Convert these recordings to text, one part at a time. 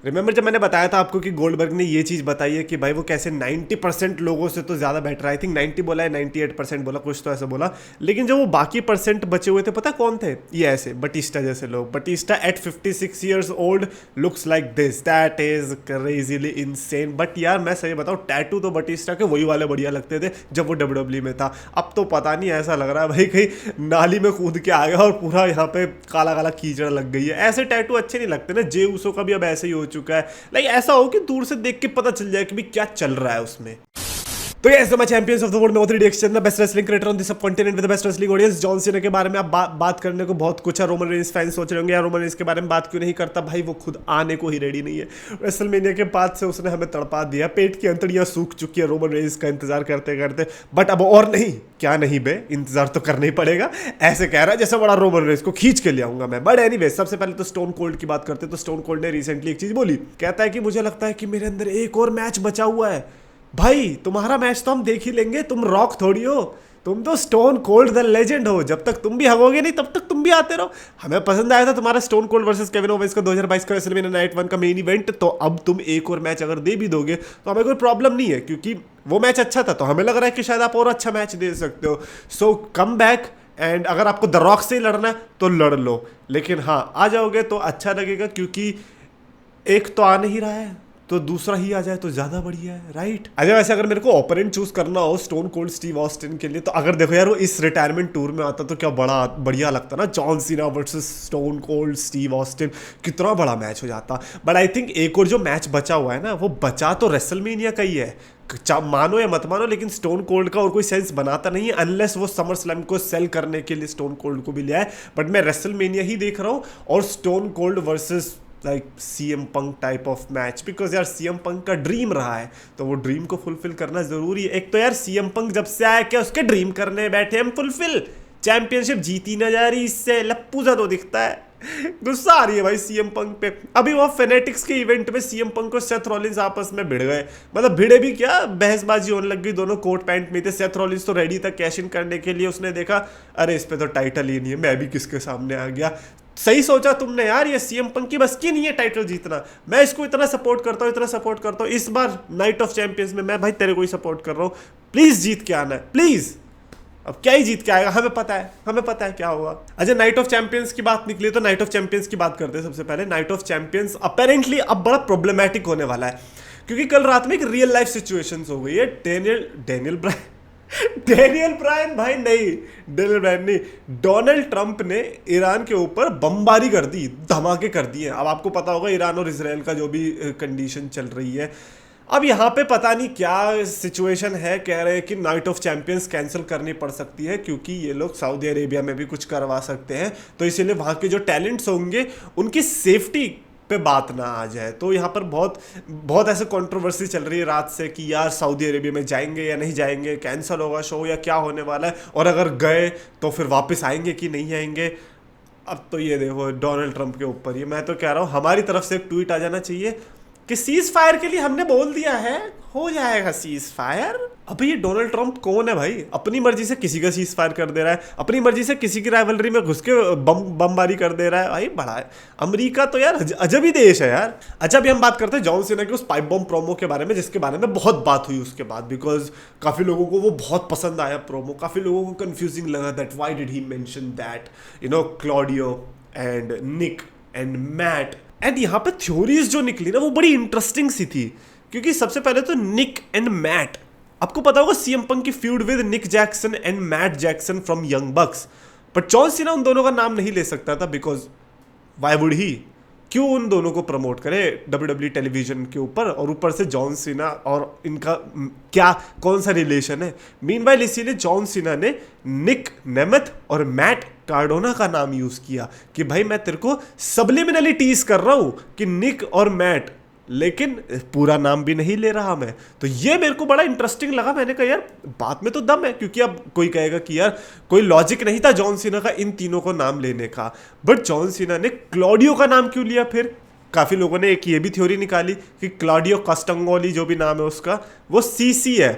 Remember जब मैंने बताया था आपको कि गोल्डबर्ग ने ये चीज़ बताई है कि भाई वो कैसे 90% लोगों से तो ज़्यादा बेटर है। आई थिंक 90 बोला है, 98% बोला, कुछ तो ऐसा बोला। लेकिन जो वो बाकी परसेंट बचे हुए थे, पता कौन थे? ये ऐसे बटिस्टा जैसे लोग। Batista at 56 years old looks like this, that is crazily insane. But यार मैं सही बताऊँ, टैटू तो बटिस्टा के वही वाले बढ़िया लगते थे जब वो WWE में था। अब तो पता नहीं, ऐसा लग रहा है भाई कहीं नाली में कूद के आ गया और पूरा यहाँ पे काला काला कीचड़ लग गई है। ऐसे टैटू अच्छे नहीं लगते ना। जे उसो का भी अब ऐसे ही हो चुका है। लाइक ऐसा हो कि दूर से देख के पता चल जाए कि भी क्या चल रहा है उसमें। तो ये मैं चैंपियंस ऑफ द वर्ल्ड में होती reaction the best wrestling creator on this subcontinent with the best wrestling audience. John Cena के बारे में आप बात करने को बहुत कुछ है। रोमन रेंस फैंस सोच रहे होंगे यार रोमन रेंस के बारे में बात क्यों नहीं करता। भाई वो खुद आने को ही रेडी नहीं है। रेसलमेनिया के बाद से उसने हमें तड़पा दिया, पेट की अंतड़ियां सूख चुकी है रोमन रेंस का इंतजार करते करते। बट अब और नहीं, क्या नहीं बे, इंतजार तो करना ही पड़ेगा। ऐसे कह रहा है जैसे बड़ा रोमन रेंस को खींच के ले आऊंगा मैं। बट एनीवे, सबसे पहले तो स्टोन कोल्ड की बात करते। तो स्टोन कोल्ड ने रिसेंटली एक चीज बोली, कहता है कि मुझे लगता है कि मेरे अंदर एक और मैच बचा हुआ है। भाई तुम्हारा मैच तो हम देख ही लेंगे, तुम रॉक थोड़ी हो, तुम तो स्टोन कोल्ड द लेजेंड हो। जब तक तुम भी हगोगे नहीं तब तक तुम भी आते रहो। हमें पसंद आया था तुम्हारा stone cold versus Kevin Owens का 2022 का रेसलमेनिया नाइट 1 का मेन इवेंट। तो अब तुम एक और मैच अगर दे भी दोगे तो हमें कोई प्रॉब्लम नहीं है, क्योंकि वो मैच अच्छा था। तो हमें लग रहा है कि शायद आप और अच्छा मैच दे सकते हो। सो कम बैक, एंड अगर आपको द रॉक से ही लड़ना है तो लड़ लो। लेकिन हाँ, आ जाओगे तो अच्छा लगेगा, क्योंकि एक तो आ नहीं रहा है तो दूसरा ही आ जाए तो ज्यादा बढ़िया है, राइट? अच्छा वैसे अगर मेरे को ओपोनेंट चूज करना हो स्टोन कोल्ड स्टीव ऑस्टिन के लिए, तो अगर देखो यार वो इस रिटायरमेंट टूर में आता तो क्या बड़ा बढ़िया लगता ना। John Cena versus stone cold Steve Austin, कितना बड़ा मैच हो जाता। बट आई थिंक एक और जो मैच बचा हुआ है ना, वो बचा तो रेसलमेनिया का ही है। मानो या मत मानो, लेकिन स्टोन कोल्ड का और कोई सेंस बनाता नहीं है अनलेस वो समर स्लैम को सेल करने के लिए स्टोन कोल्ड को भी लिया है। बट मैं रेसलमेनिया ही देख रहा हूँ, और stone cold versus like CM punk type of match, because यार CM पंक का ड्रीम रहा है तो वो ड्रीम को फुलफिल करना जरूरी है। एक तो यार CM पंक जब से आया, क्या उसके ड्रीम करने बैठे हम फुलफिल? चैंपियनशिप जीती ना जा रही, इससे लप्पू सा तो दिखता है। गुस्सा आ रही है भाई CM पंक पे। अभी वो फेनेटिक्स के इवेंट में CM पंक और सेथ रॉलिंस आपस में भिड़ गए। मतलब भिड़े भी क्या, बहसबाजी होने लग गई। दोनों कोट पैंट में थे। सेथ रॉलिंस तो रेडी था कैश इन करने के लिए। उसने देखा अरे इस पे तो टाइटल ही नहीं है, मैं भी किसके सामने आ गया। सही सोचा तुमने यार, ये CM पंक की बस की नहीं है टाइटल जीतना। मैं इसको इतना सपोर्ट करता हूँ, इतना सपोर्ट करता हूँ। इस बार नाइट ऑफ चैंपियंस में मैं भाई तेरे को ही सपोर्ट कर रहा हूँ। प्लीज जीत के आना है, प्लीज। अब क्या ही जीत के आएगा, हमें पता है, हमें पता है क्या होगा। अच्छा नाइट ऑफ चैंपियंस की बात निकली तो नाइट ऑफ चैंपियंस की बात करते हैं। सबसे पहले नाइट ऑफ चैंपियंस अपेरेंटली अब बड़ा प्रॉब्लमैटिक होने वाला है, क्योंकि कल रात में एक रियल लाइफ सिचुएशन हो गई है। डेनियल ब्रायन भाई नहीं, डेनियल ब्रायन नहीं, डोनाल्ड ट्रंप ने ईरान के ऊपर बमबारी कर दी, धमाके कर दिए। अब आपको पता होगा ईरान और इसराइल का जो भी कंडीशन चल रही है। अब यहाँ पे पता नहीं क्या सिचुएशन है, कह रहे हैं कि नाइट ऑफ चैंपियंस कैंसिल करनी पड़ सकती है, क्योंकि ये लोग सऊदी अरेबिया में भी कुछ करवा सकते हैं। तो इसीलिए वहाँ के जो टैलेंट्स होंगे उनकी सेफ्टी पे बात ना आ जाए। तो यहाँ पर बहुत बहुत ऐसे कंट्रोवर्सी चल रही है रात से कि यार सऊदी अरेबिया में जाएंगे या नहीं जाएंगे, कैंसिल होगा शो या क्या होने वाला है, और अगर गए तो फिर वापस आएंगे कि नहीं आएंगे। अब तो ये देखो डोनाल्ड ट्रंप के ऊपर ही। मैं तो कह रहा हूँ हमारी तरफ से एक ट्वीट आ जाना चाहिए कि सीज फायर के लिए हमने बोल दिया है, हो जाएगा सीज फायर। अबे ये डोनाल्ड ट्रंप कौन है भाई? अपनी मर्जी से किसी का सीज फायर कर दे रहा है, अपनी मर्जी से किसी की राइवलरी में घुस के बमबारी कर दे रहा है। भाई बड़ा है अमेरिका तो यार, अजब ही देश है यार। अच्छा अभी हम बात करते हैं जॉन सीना के उस पाइप बम प्रोमो के बारे में, जिसके बारे में बहुत बात हुई उसके बाद, बिकॉज काफी लोगों को वो बहुत पसंद आया प्रोमो। काफी लोगों को कंफ्यूजिंग लगा that why did he mention that Claudio and Nick and Matt. And यहाँ पे थ्योरीज जो निकली ना वो बड़ी इंटरेस्टिंग सी थी, क्योंकि सबसे पहले तो निक एंड मैट, आपको पता होगा CM पंक की feud with Nick Jackson and Matt Jackson from Young Bucks. But John Cena उन दोनों का नाम नहीं ले सकता था, बिकॉज व्हाई वुड ही? क्यों उन दोनों को प्रमोट करे WWE टेलीविजन के ऊपर, और ऊपर से जॉन सीना और इनका क्या कौन सा रिलेशन है? मीनवाइल इसीलिए जॉन सीना ने निक नेमेथ और मैट कार्डोना का नाम यूज किया कि भाई मैं तेरे को सबलिमिनली टीज कर रहा हूं कि निक और मैट, लेकिन पूरा नाम भी नहीं ले रहा मैं। तो ये मेरे को बड़ा इंटरेस्टिंग लगा। मैंने कहा यार बात में तो दम है, क्योंकि अब कोई कहेगा कि यार कोई लॉजिक नहीं था जॉन सीना का इन तीनों को नाम लेने का। बट जॉन सीना ने क्लॉडियो का नाम क्यों लिया फिर? काफी लोगों ने एक ये भी थ्योरी निकाली कि क्लॉडियो कास्टांगोली जो भी नाम है उसका, वो CC है।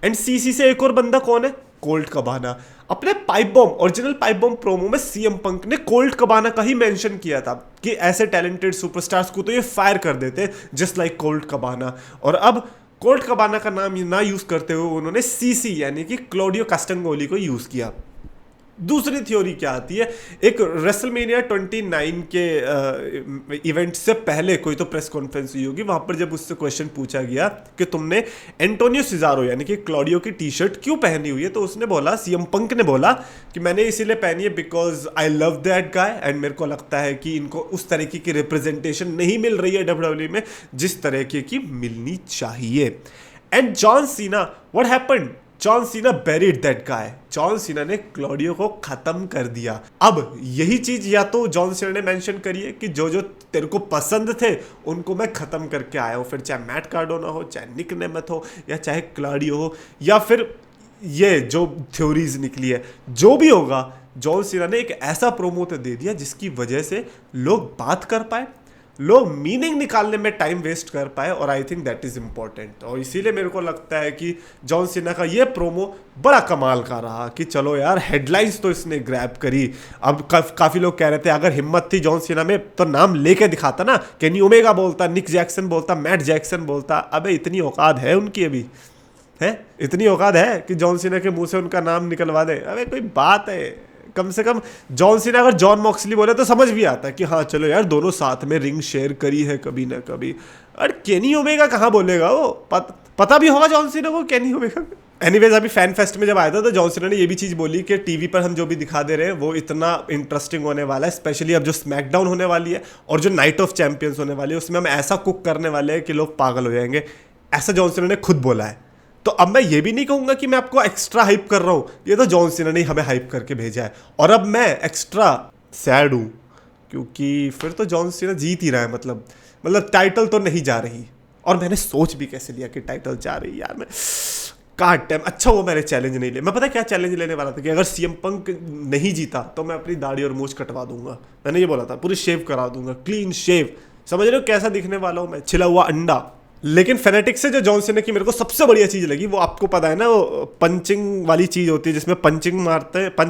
एंड CC से एक और बंदा कौन है? कोल्ट का बहाना। अपने pipe bomb original pipe bomb promo में सीएम पंक ने कोल्ट कबाना का ही मेंशन किया था कि ऐसे टैलेंटेड सुपरस्टार्स को तो ये फायर कर देते जस्ट लाइक कोल्ट कबाना। और अब कोल्ट कबाना का नाम ना यूज करते हुए उन्होंने सीसी यानी कि क्लॉडियो कास्टाग्नोली को यूज किया। दूसरी थ्योरी क्या आती है, एक रेसलमेनिया 29 के इवेंट से पहले कोई तो प्रेस कॉन्फ्रेंस हुई होगी, वहां पर जब उससे क्वेश्चन पूछा गया कि तुमने एंटोनियो सिजारो यानी कि क्लॉडियो की टी शर्ट क्यों पहनी हुई है, तो उसने बोला, सीएम पंक ने बोला कि मैंने इसीलिए पहनी है because I love that guy and मेरे को लगता है कि इनको उस तरीके की रिप्रेजेंटेशन नहीं मिल रही है डब्ल्यूडब्ल्यूई में जिस तरीके की मिलनी चाहिए। And John Cena, what happened, John Cena buried that guy, John Cena ने क्लॉडियो को खत्म कर दिया। अब यही चीज या तो जॉन सीना ने मेंशन करी है कि जो जो तेरे को पसंद थे उनको मैं खत्म करके आया हूं, फिर चाहे मैट कार्डोना हो, चाहे निक नेमेथ हो, या चाहे क्लॉडियो हो, या फिर ये जो थ्योरीज निकली है, जो भी होगा जॉन सीना ने एक ऐसा प्रोमो तो दे दिया जिसकी वजह से लोग बात कर पाए, लोग मीनिंग निकालने में टाइम वेस्ट कर पाए, और I think that is important. और इसीलिए मेरे को लगता है कि जॉन सीना का ये प्रोमो बड़ा कमाल का रहा कि चलो यार हेडलाइंस तो इसने ग्रैब करी। अब काफी लोग कह रहे थे अगर हिम्मत थी जॉन सीना में तो नाम लेके दिखाता ना, केनी ओमेगा बोलता, निक जैक्सन बोलता, मैट जैक्सन बोलता। अबे इतनी औकात है उनकी अभी, है इतनी औकात है कि जॉन सीना के मुंह से उनका नाम निकलवा दे? अबे कोई बात है? कम से कम जॉन सीना अगर जॉन मॉक्सली बोले तो समझ भी आता है कि हाँ चलो यार दोनों साथ में रिंग शेयर करी है कभी ना कभी। और केनी ओमेगा कहाँ बोलेगा वो, पता भी होगा जॉन सीना को केनी ओमेगा। एनीवेज अभी फैन फेस्ट में जब आया था तो जॉन सीना ने ये भी चीज़ बोली कि टीवी पर हम जो भी दिखा दे रहे हैं वो इतना इंटरेस्टिंग होने वाला है, स्पेशली अब जो स्मैकडाउन होने वाली है और जो नाइट ऑफ चैंपियंस होने वाली है उसमें हम ऐसा कुक करने वाले हैं कि लोग पागल हो जाएंगे। ऐसा जॉन सीना ने खुद बोला है। तो अब मैं ये भी नहीं कहूंगा कि मैं आपको एक्स्ट्रा हाइप कर रहा हूं, ये तो जॉन सीना ने हमें हाइप करके भेजा है। और अब मैं एक्स्ट्रा सैड हूं क्योंकि फिर तो जॉन सीना जीत ही रहा है, मतलब टाइटल तो नहीं जा रही। और मैंने सोच भी कैसे लिया कि टाइटल जा रही यार, मैं काट टाइम अच्छा वो मैंने चैलेंज नहीं लिया। मैं पता क्या चैलेंज लेने वाला था कि अगर सीएम पंक नहीं जीता तो मैं अपनी दाढ़ी और मूछ कटवा दूंगा। मैंने ये बोला था पूरी शेव करा दूंगा, क्लीन शेव। समझ रहे हो कैसा दिखने वाला हूं मैं, छिला हुआ अंडा। लेकिन फेनेटिक से जो जॉन सीना की मेरे को सबसे बढ़िया चीज लगी, वो आपको पता है ना वो पंचिंग वाली चीज होती है जिसमें पंच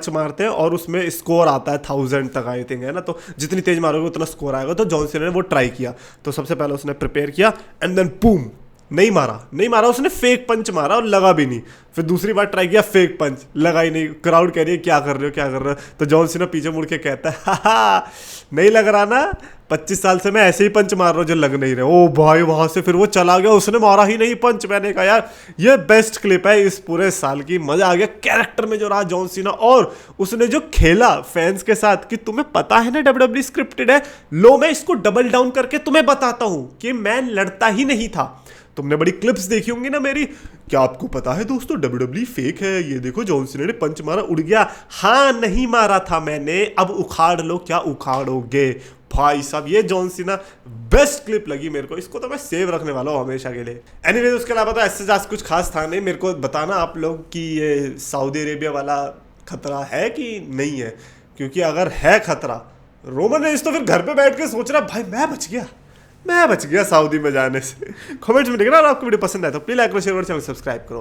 मारते हैं और उसमें स्कोर आता है 1000 तक आई थिंक, है ना। तो जितनी तेज मारोगे उतना स्कोर आएगा। तो जॉन सीना ने वो ट्राई किया। तो सबसे पहले उसने प्रिपेयर किया एंड देन बूम, नहीं मारा उसने, फेक पंच मारा और लगा भी नहीं। फिर दूसरी बार ट्राई किया, फेक पंच लगा ही नहीं। क्राउड कह रही है क्या कर रहे हो। तो जॉन सीना पीछे मुड़ के कहता है हा नहीं लग रहा ना, 25 साल से मैं ऐसे ही पंच मार रहा हूँ जो लग नहीं रहे। ओ भाई वहां से फिर वो चला गया, उसने मारा ही नहीं पंच। मैंने कहा यार ये बेस्ट क्लिप है इस पूरे साल की, मजा आ गया कैरेक्टर में जो रहा जॉन सीना। और उसने जो खेला फैंस के साथ कि तुम्हें पता है ना डब्ल्यूडब्ल्यूई स्क्रिप्टेड है, लो मैं इसको डबल डाउन करके तुम्हें बताता हूं कि मैं लड़ता ही नहीं था। तुमने बड़ी क्लिप्स देखी होंगी ना मेरी, क्या आपको पता है दोस्तों डब्ल्यूडब्ल्यूई फेक है, ये देखो जॉन सीना ने पंच मारा उड़ गया। हाँ नहीं मारा था मैंने, अब उखाड़ लो, क्या उखाड़ोगे भाई साहब। ये जॉन सीना बेस्ट क्लिप लगी मेरे को, इसको तो मैं सेव रखने वाला हूँ हमेशा के लिए। एनीवेज उसके अलावा तो ऐसे आज कुछ खास था नहीं। मेरे को बताना आप लोग कि ये सऊदी अरेबिया वाला खतरा है कि नहीं है, क्योंकि अगर है खतरा, रोमन रेंज तो फिर घर पे बैठ के सोच रहा भाई मैं बच गया सऊदी में जाने से। कमेंट्स में लिखना, और आपको वीडियो पसंद आए तो प्लीज लाइक करो, शेयर करो, चैनल सब्सक्राइब करो।